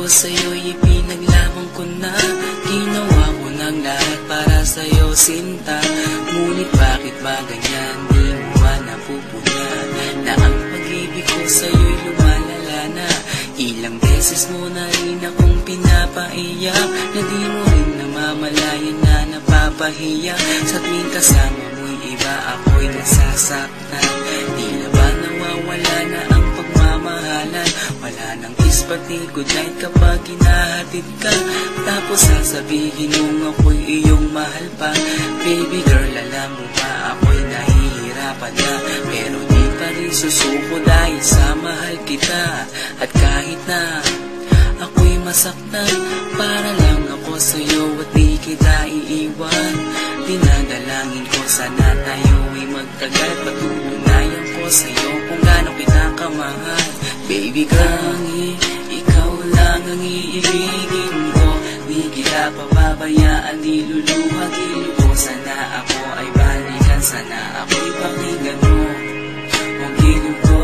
ko sa'yo'y ipinaglaban ko na. Ginawa ko ng lahat para sa'yo, sinta. Ngunit bakit ba ganyan, di mo ba napupunan na ang pag-ibig ko sa'yo'y lumalala na? Ilang beses mo na rin akong pinapaiyak, na di mo rin namamalayan na napapahiya. Sa tuwing kasama mo'y iba, ako'y nasasaktan. Tila ba nawawala na ang pagmamahalan? Wala nang kiss pati good night kapag hinahatid ka. Tapos sasabihin mong ako'y iyong mahal pa. Baby girl, alam mo ba ako'y nahihirapan na, pero di pa rin susuko dahil sa mahal kita. At kahit na ako'y masaktan, para lang ako sa'yo at di kita iiwan. Dinadalangin ko sana tayo'y magtagal, patutunayan ko sa'yo kung gaano kita kamahal. Baby girl, ikaw lang ang iibigin ko. Di kita pababayaan, di luluhagin ko. Sana ako ay balikan, sana ako'y pakinggan mo ang gilid ko.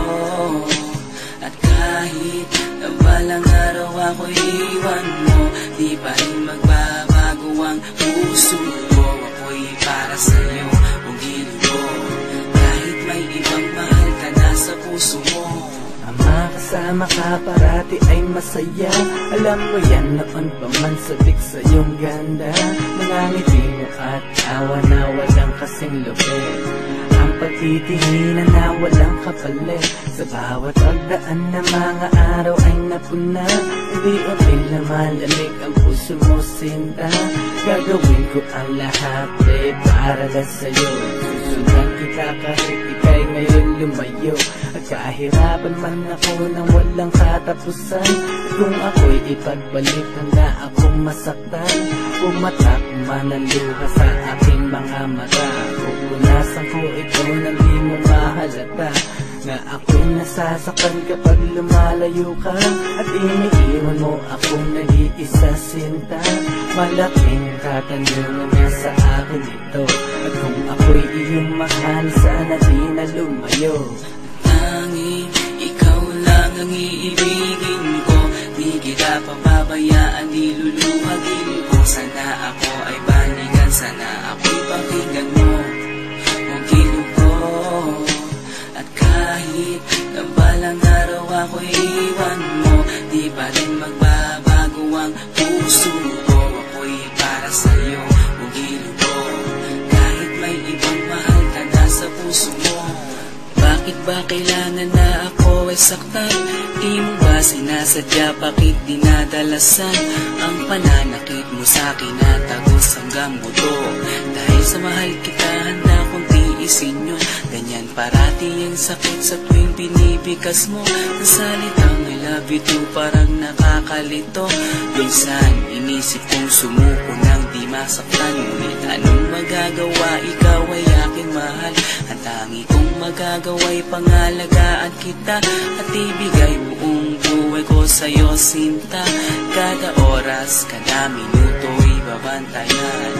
At kahit na balang araw ako'y iwan mo, di pa rin magbabago ang puso ko. Ako'y para sa'yo, ang gilid ko. Kahit may ibang mahal ka na sa puso mo. Makasama ka parati ay masaya. Alam mo yan, noon pa man sabik sa iyong ganda. Mga ngiti mo at awa na walang kasing lupit, ang pagtitinginan na walang kapalit. Sa bawat pagdaan na mga araw ay napuna, unti-unti na malamig ang puso mo, sinta. Gagawin ko ang lahat para lang sa'yo. Susundan kita kahit ika'y ngayon lumayo. At kahirapan man ako nang walang katapusan, at kung ako'y ipagbalik handa akong masaktan. Pumatak man ang luha sa aking mga mata, pupunasan ko ito nang di mo mahalata, na ako'y nasasaktan kapag lumalayo ka. At iniiwan mo akong nag-iisa, sinta. Malaking katanungan na sa akin ito, at kung ako'y iyong mahal, sana di na lumayo. Tanging ikaw lang ang iibigin ko. Di kita pababayaan, di luluhagin ko. Sana ako ay balikan, sana ako'y pakinggan mo ang gilid ko. At kahit na balang araw ako'y iwan mo, di pa rin magbabago ang puso ko. Ako'y para sa'yo, ang gilid ko. Kahit may ibang mahal ka na sa puso mo. Bakit ba kailangan na ako ay saktan? Di mo ba sinasadya, bakit dinadalasan ang pananakit mo sa'kin na tagos hanggang buto? Dahil sa mahal kita, handa kong tiisin yun. Ganyan parati ang sakit sa tuwing binibigas mo. Ang salitang I love you too parang nakakalito. Minsan inisip kong sumuko nang di masaktan, ngunit anong magagawa, ikaw ay aking mahal. Ang tangi kong magagawa'y pangalagaan kita, at ibigay buong buhay ko sa'yo, sinta. Kada oras, kada minuto'y babantayan.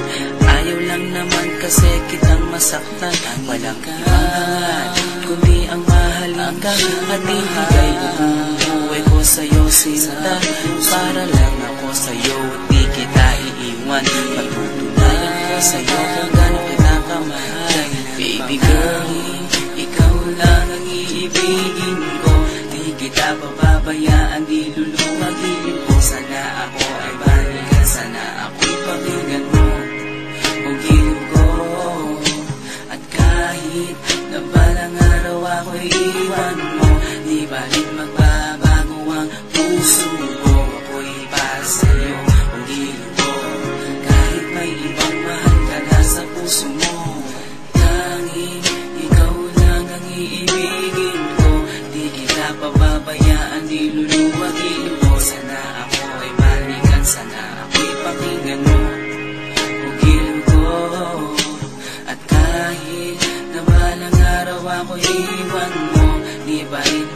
Ayaw lang naman kasi kitang masaktan. Walang ibangan kundi ang mahalin ka, at ibigay buong buhay ko sa'yo, sinta. Para lang ako sa'yo at di kita iiwan. Patutunayan ko sa'yo kung gaano kita kamahal. Baby girl, ikaw lang ang iibigin ko. Di kita pababayaan, di luluhagin ko. Sana ako ay balikan, sana ako'y pakinggan mo ang gilid ko. At kahit na balang araw ako'y iwan mo, di ba rin magbabago ang puso ko. Ako'y para sa'yo, ang gilid ko. Kahit may ibang mahal ka na sa puso mo. Tanging ikaw lang ang iibigin ko. Di kita pababayaan, di luluhagin ko. Sana ako ay balikan, sana ako'y pakinggan mo ang gilid ko. At kahit na balang araw ako'y iwan mo, di ba rin